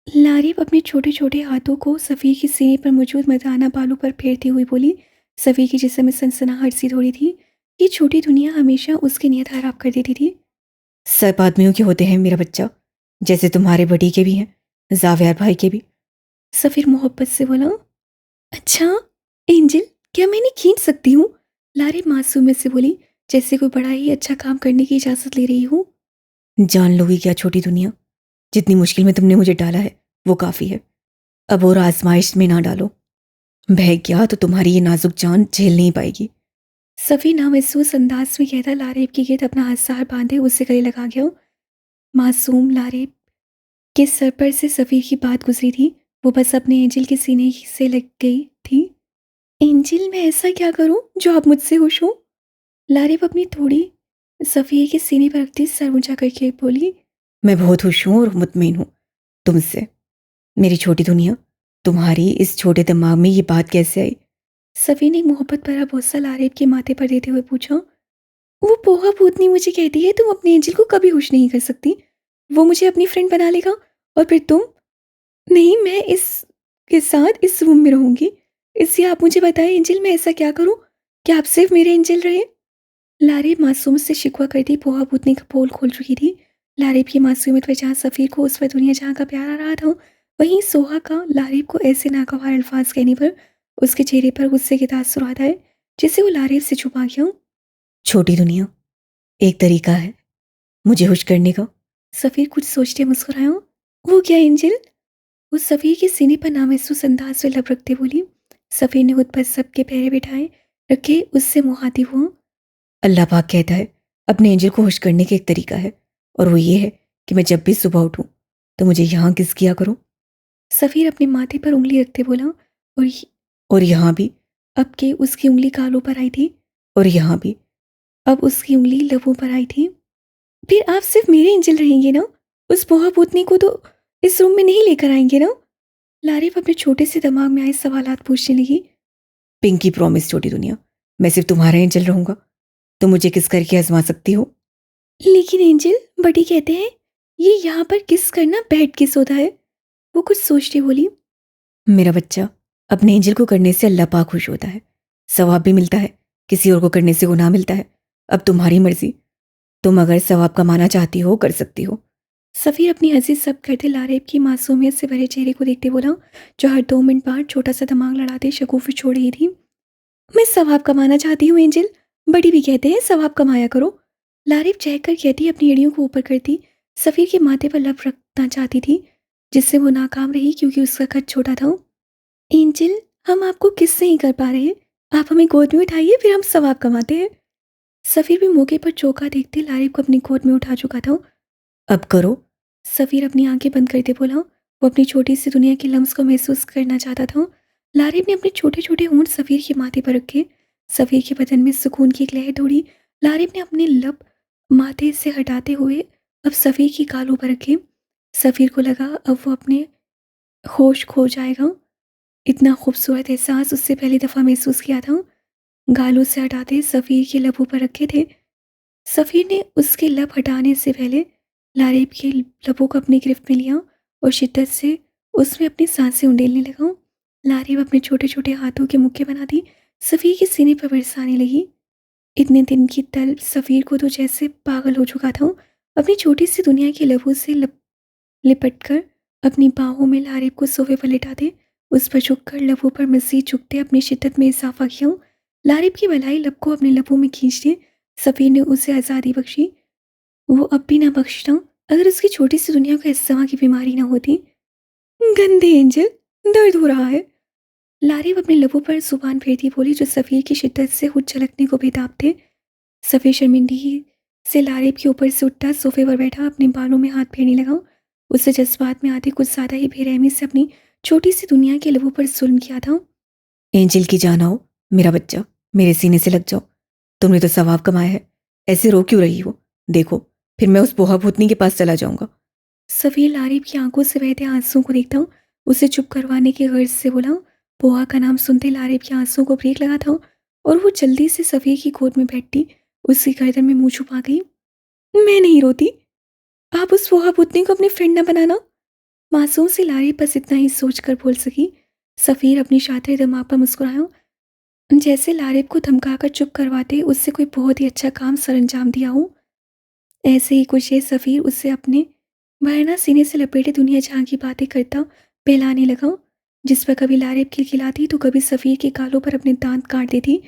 लारिब अपने छोटे छोटे हाथों को सफ़ीर के सीने पर मौजूद मर्दाना बालों पर फेरती हुई बोली। सफ़ीर की जिस्म में सनसनाहट सी थोड़ी थी। ये छोटी दुनिया हमेशा उसकी नीयत खराब कर देती थी। सब आदमियों के होते हैं मेरा बच्चा, जैसे तुम्हारे बड़ी के भी हैं, जावियार भाई के भी। सफ़ीर मोहब्बत से बोला। अच्छा एंजल, क्या मैं इन्हें खींच सकती हूँ? लारिब मासूमियत से बोली, जैसे कोई बड़ा ही अच्छा काम करने की इजाज़त ले रही हूँ। जान लोगी क्या छोटी दुनिया? जितनी मुश्किल में तुमने मुझे डाला है वो काफ़ी है। अब और आजमाइश में ना डालो। बह गया तो तुम्हारी ये नाजुक जान झेल नहीं पाएगी। सफ़ी नामहसूस अंदाज में कहता लारेब की गेंद अपना हाथ बांधे उससे गले लगा गया। मासूम लारेब के सर पर से सफ़ी की बात गुजरी थी। वो बस अपने एंजल के सीने से लग गई थी। एंजल, मैं ऐसा क्या करूं जो आप मुझसे खुश हो? लारेब अपनी थोड़ी सफ़ी के सीने पर रखती सर ऊंचा करके बोली। मैं बहुत खुश हूँ और मुतमिन हूँ तुमसे, मेरी छोटी दुनिया। तुम्हारी इस छोटे दिमाग में ये बात कैसे आई? सफ़ी ने मोहब्बत भरा बोसा लारेब के माथे पर देते हुए पूछा। वो पोहा भूतनी मुझे कहती है तुम अपने एंजल को कभी खुश नहीं कर सकती। वो मुझे अपनी फ्रेंड बना लेगा और फिर तुम। नहीं, मैं इसके साथ इस रूम में रहूंगी। इसलिए आप मुझे बताएं एंजल, मैं ऐसा क्या करूं कि आप सिर्फ मेरे एंजल रहे? लारेब मासूम से शिकवा करती पोहा भूतनी का पोल खोल चुकी थी। लारेब की मासूमियत पर जहाँ सफ़ीर को उस पर दुनिया जहाँ का प्यार आ रहा था, वहीं सोहा का लारेब को ऐसे नागवार अल्फाज कहने पर उसके चेहरे पर गुस्से के तासुर आता है, जिसे वो लारेब से छुपा गया। छोटी दुनिया, एक तरीका है मुझे खुश करने का। सफ़ीर कुछ सोचते मुस्कुराया। वो क्या एंजल? वो सफ़ीर के सीने पर नामहसूस अंदाज से लब रखते बोली। सफ़ीर ने खुद पर सबके पैरे बिठाए रखे उससे मुहाती हुआ। अल्लाह पाक कहता है अपने एंजल को खुश करने का एक तरीका है, और वो ये है कि मैं जब भी सुबह उठूं तो मुझे यहाँ किस किया करो। सफ़ीर अपने माथे पर उंगली रखते बोला। और और यहाँ भी। अब के उसकी उंगली गालों पर आई थी। और यहाँ भी। अब उसकी उंगली लबों पर आई थी। फिर आप सिर्फ मेरे एंजल रहेंगे ना? उस पोहा पूतनी को तो इस रूम में नहीं लेकर आएंगे ना? लारिफ अपने छोटे से दिमाग में आए सवालात पूछने लगी। पिंकी प्रॉमिस छोटी दुनिया, मैं सिर्फ तुम्हारा एंजल रहूंगा। तुम मुझे किस करके आजमा सकती हो। लेकिन एंजल, बड़ी कहते हैं ये यहाँ पर किस करना बैठ किस होता है। वो कुछ सोचती बोली। मेरा बच्चा, अपने एंजल को करने से अल्लाह पाक खुश होता है, सवाब भी मिलता है। किसी और को करने से गुनाह मिलता है। अब तुम्हारी मर्जी, तुम अगर सवाब कमाना चाहती हो कर सकती हो। सफ़ीर अपनी हंसी सब करते लारेब की मासूमियत से भरे चेहरे को देखते बोला, जो हर 2 मिनट बाद छोटा सा दिमाग लड़ाते शगुफे छोड़ रही थी। मैं सवाब कमाना चाहती हूँ एंजल। बड़ी भी कहते हैं सवाब कमाया करो। लारिफ चहकर कहती अपनी एड़ियों को ऊपर करती सफ़ीर के माथे पर लब रखना चाहती थी, जिससे वो नाकाम रही क्योंकि उसका कद छोटा था। एंजल, हम आपको किस नहीं कर पा रहे। आप हमें गोद में उठाइए, फिर हम सवाब कमाते हैं। सफ़ीर भी मौके पर चौंका देखते लारिफ को अपनी गोद में उठा चुका था। अब करो। सफ़ीर अपनी आंखें बंद करते बोला। वो अपनी छोटी सी दुनिया के लम्स को महसूस करना चाहता था। लारिब ने अपने छोटे छोटे होंठ सफ़ीर के माथे पर रखे। सफ़ीर के बदन में सुकून की एक लहर दौड़ी। लारिब ने अपने लब माथे से हटाते हुए अब सफ़ीर की गालों पर रखे। सफ़ीर को लगा अब वो अपने होश खो जाएगा। इतना खूबसूरत एहसास उससे पहली दफ़ा महसूस किया था। गालों से हटाते सफ़ीर के लबों पर रखे थे। सफ़ीर ने उसके लब हटाने से पहले लारेब के लबों को अपनी गिरफ्त में लिया और शिद्दत से उसमें अपनी सांसें उंडेलने लगा। लारेब अपने छोटे-छोटे हाथों के मुक्के बनाती सफ़ीर के सीने पर बरसाने लगी। इतने दिन की तलब सफ़ीर को तो जैसे पागल हो चुका था। अपनी छोटी सी दुनिया की लबों से लिपट कर अपनी बाहों में लारेब को सोफे पर लिटाते, उस पर झुककर लबों पर मज़ीद झुकते अपनी शिद्दत में इजाफ़ा किया। लारेब की भलाई लब को अपने लबों में खींचते सफ़ीर ने उसे आज़ादी बख्शी। वो अब भी ना बख्शता अगर उसकी छोटी सी दुनिया को अस्थमा की बीमारी ना होती। गंदे एंजल, दर्द हो रहा है। लारेब अपने लबों पर ज़ुबान फेरती बोली जो सफ़ीर की शिद्दत से खुद छलकने को बेताब थे। सफ़ीर शर्मिंदगी से लारेब के ऊपर से उठता सोफे पर बैठा अपने बालों में हाथ फेरने लगा। उससे जज्बात में आते कुछ ज़्यादा ही बेरहमी से अपनी छोटी सी दुनिया के लबों पर जुल्म किया था। एंजल की जान आओ, मेरा बच्चा, मेरे सीने से लग जाओ। तुमने तो सवाब कमाया है, ऐसे रो क्यों रही हो? देखो, फिर मैं उस पोहा भूतनी के पास चला जाऊंगा। सफ़ीर लारेब की आंखों से बहते आंसुओं को देखता उसे चुप करवाने की गर्ज से बोला। पोहा का नाम सुनते लारेब के आंसुओं को ब्रेक लगा था और वो जल्दी से सफ़ीर की गोद में बैठती उसकी गर्दन में मुंह छुपा गई। मैं नहीं रोती, आप उस पोहा भूतनी को अपनी फ्रेंड न बनाना। मासूम सी लारेब बस इतना ही सोच कर बोल सकी। सफ़ीर अपनी शातिर दिमाग पर मुस्कुराया, जैसे लारेब को धमकाकर चुप करवाते उससे कोई बहुत ही अच्छा काम सरंजाम दिया हो। ऐसे ही कुछ है सफ़ीर उससे अपने वरना सीने से लपेटे दुनिया जहाँ की बातें करता पहलाने लगा, जिस पर कभी लारेब खिलखिलाती तो कभी सफ़ीर के गालों पर अपने दांत काट देती,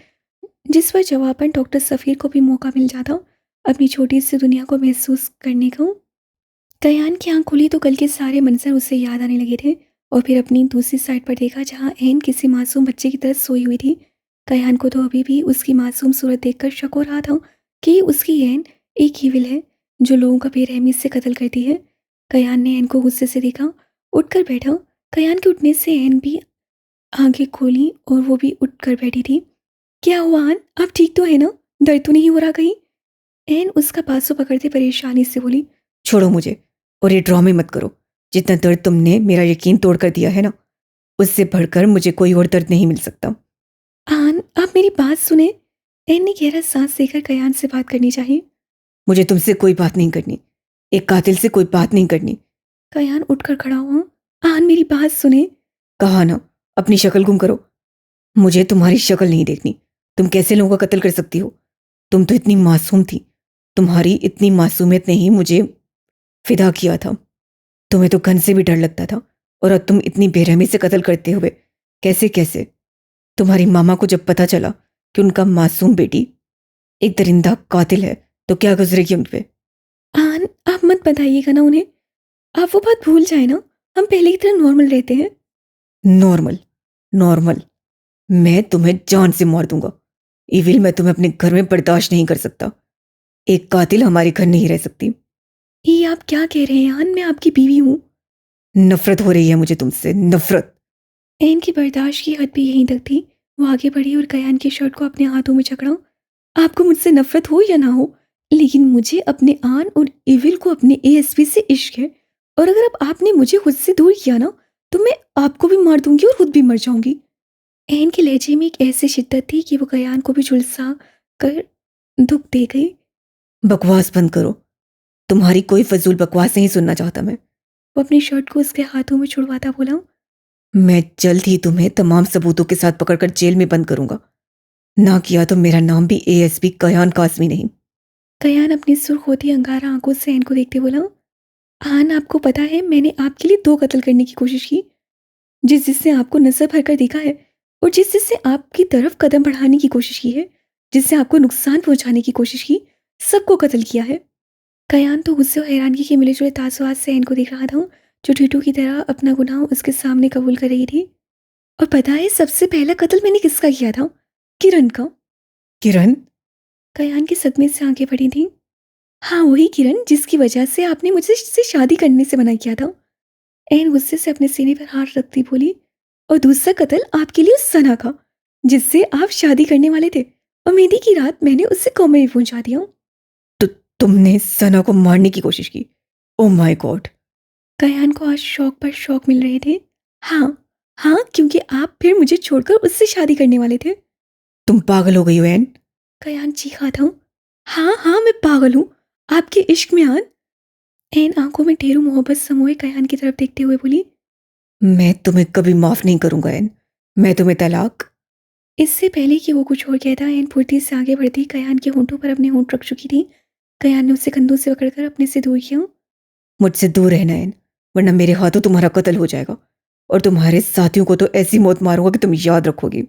जिस पर जवाबन डॉक्टर सफ़ीर को भी मौका मिल जाता अपनी छोटी सी दुनिया को महसूस करने का। कयान की आंख खुली तो कल के सारे मंजर उसे याद आने लगे थे और फिर अपनी दूसरी साइड पर देखा जहाँ एन किसी मासूम बच्चे की तरह सोई हुई थी। कयान को तो अभी भी उसकी मासूम सूरत देखकर शक हो रहा था कि उसकी एन एक हीविल है जो लोगों का बेरहमी से कत्ल करती है। कयान ने एन को गुस्से से देखा, उठकर बैठा। कयान के उठने से एन भी आंखें खोली और वो भी उठकर बैठी थी। क्या हुआ आन, आप ठीक तो है ना? दर्द तो नहीं हो रहा कहीं? एन उसका बाजू पकड़ते परेशानी से बोली। छोड़ो मुझे और ये ड्रामे मत करो। जितना दर्द तुमने मेरा यकीन तोड़ कर दिया है ना, उससे बढ़कर मुझे कोई और दर्द नहीं मिल सकता। आन, आप मेरी बात सुने। एन ने गहरा सांस लेकर कयान से बात करनी चाहिए। मुझे तुमसे कोई बात नहीं करनी, एक कातिल से कोई बात नहीं करनी। कयान उठकर खड़ा हुआ। आन, मेरी बात सुने। कहा ना, अपनी शक्ल गुम करो। मुझे तुम्हारी शक्ल नहीं देखनी। तुम कैसे लोगों का कत्ल कर सकती हो? तुम तो इतनी मासूम थी। तुम्हारी इतनी मासूमियत ने ही मुझे फिदा किया था। तुम्हें तो गन से भी डर लगता था और अब तुम इतनी बेरहमी से कत्ल करते हुए कैसे कैसे? तुम्हारी मामा को जब पता चला कि उनका मासूम बेटी एक दरिंदा कातिल है तो क्या गुजरेगी उन पे? आन, आप मत बताइएगा ना उन्हें। आप वो बात भूल जाए ना, हम पहले की तरह नॉर्मल रहते हैं। नॉर्मल? नॉर्मल? मैं तुम्हें जान से मार दूंगा। इविल मैं तुम्हें अपने घर में बर्दाश्त नहीं कर सकता। एक कातिल हमारे घर नहीं रह सकती। ये आप क्या कह रहे हैं आन, मैं आपकी बीवी हूँ। नफरत हो रही है मुझे तुमसे, नफरत। एन की बर्दाश्त की हद भी यहीं तक थी। वो आगे बढ़ी और कयान की शर्ट को अपने हाथों में जकड़ा। आपको मुझसे नफरत हो या ना हो, लेकिन मुझे अपने आन और इविल को अपने एएसपी से इश्क है। और अगर अब आपने मुझे खुद से दूर किया ना, तो मैं आपको भी मार दूंगी और खुद भी मर जाऊंगी। एन के लहजे में एक ऐसी शिद्दत थी कि वो कयान को भी झुलसा कर दुख दे गई। बकवास बंद करो। तुम्हारी कोई फजूल बकवास नहीं सुनना चाहता मैं। वो अपनी शर्ट को उसके हाथों में छुड़वाता बोला। मैं जल्द ही तुम्हें तमाम सबूतों के साथ पकड़कर जेल में बंद करूंगा। ना किया तो मेरा नाम भी एएसपी कयान कासमी नहीं। कयान अपनी सुर्ख होती अंगारा आंखों से एन को देखते बोला। आन, आपको पता है मैंने आपके लिए 2 कत्ल करने की कोशिश की, जिससे आपको नजर भर कर देखा है और जिससे आपकी तरफ कदम बढ़ाने की कोशिश की है, जिससे आपको नुकसान पहुंचाने की कोशिश की, सबको कत्ल किया है। कयान तो गुस्से और हैरानगी के मिले जुले तासुरात से इनको देख रहा था, जो टीटू की तरह अपना गुनाह उसके सामने कबूल कर रही थी। और पता है सबसे पहला कत्ल मैंने किसका किया था? किरण का। किरण? कयान की सदमे से आंखें बढ़ी थीं। हाँ, वही किरण जिसकी वजह से आपने मुझे से शादी करने से मना किया था। एन गुस्से से अपने सीने पर हाथ रखती बोली। और दूसरा कत्ल आपके लिए उस सना का, जिससे आप शादी करने वाले थे, और मेहंदी की रात मैंने उससे कोमे में पहुंचा दिया। तो तुमने सना को मारने की कोशिश की? Oh my God! कयान को आज शौक पर शौक मिल रहे थे। हाँ, हाँ, क्योंकि आप फिर मुझे छोड़कर उससे शादी करने वाले थे। तुम पागल हो गई हो एन। कयान चीखा था। हाँ, हाँ, मैं पागल हूँ, आपके इश्क में आन। एन आंखों में ढेरों मोहब्बत समोए कयान की तरफ देखते हुए बोली, मैं तुम्हें कभी माफ नहीं करूंगा एन। मैं तुम्हें तलाक। इससे पहले कि वो कुछ और कहता, एन फुर्ती से आगे बढ़ती कयान के होंठों पर अपने होंठ रख चुकी थी। कयान ने उसे कंधों से पकड़कर अपने से दूर किया। मुझसे दूर रहना एन, वरना मेरे हाथों तुम्हारा कत्ल हो जाएगा और तुम्हारे साथियों को तो ऐसी मौत मारूंगा कि तुम याद रखोगी।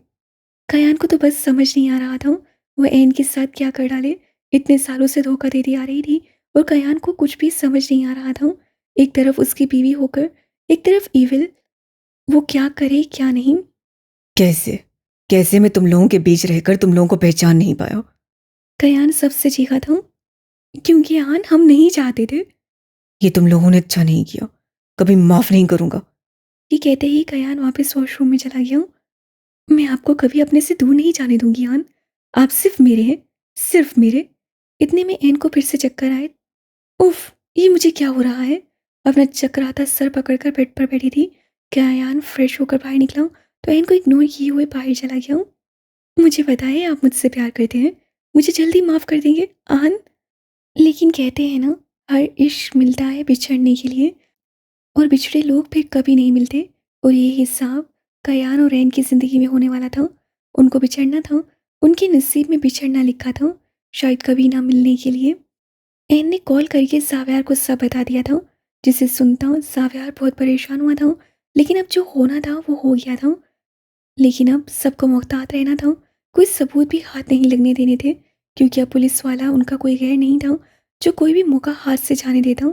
कयान को तो बस समझ नहीं आ रहा था वो एन के साथ क्या कर डाले। इतने सालों से धोखा देती आ रही थी और कयान को कुछ भी समझ नहीं आ रहा था। एक तरफ उसकी बीवी होकर, एक तरफ ईविल, वो क्या करे क्या नहीं। कैसे कैसे मैं तुम लोगों के बीच रहकर तुम लोगों को पहचान नहीं पाया। कयान सबसे चीखा था, क्योंकि आन हम नहीं चाहते थे। ये तुम लोगों ने अच्छा नहीं किया, कभी माफ नहीं करूंगा। ये कहते ही कयान वापस वॉशरूम में चला गया। मैं आपको कभी अपने से दूर नहीं जाने दूंगी आन, आप सिर्फ मेरे हैं, सिर्फ मेरे। इतने में एन को फिर से चक्कर आए। उफ, ये मुझे क्या हो रहा है। अपना चकराता सर पकड़कर बेड पर बैठी थी। कयान फ्रेश होकर बाहर निकला तो एन को इग्नोर किए हुए बाहर चला गया। मुझे पता है आप मुझसे प्यार करते हैं, मुझे जल्दी माफ कर देंगे आन। लेकिन कहते हैं ना, हर इश्क मिलता है बिछड़ने के लिए, और बिछड़े लोग फिर कभी नहीं मिलते। और ये हिसाब कयान और रैन की ज़िंदगी में होने वाला था। उनको बिछड़ना था, उनके नसीब में बिछड़ना लिखा था, शायद कभी ना मिलने के लिए। एन ने कॉल करके साव्यार को सब बता दिया था। जिसे सुनता साव्यार बहुत परेशान हुआ था, लेकिन अब जो होना था वो हो गया था। लेकिन अब सबको मोहतात रहना था, कोई सबूत भी हाथ नहीं लगने देने थे, क्योंकि अब पुलिस वाला उनका कोई गैर नहीं था जो कोई भी मौका हाथ से जाने देता।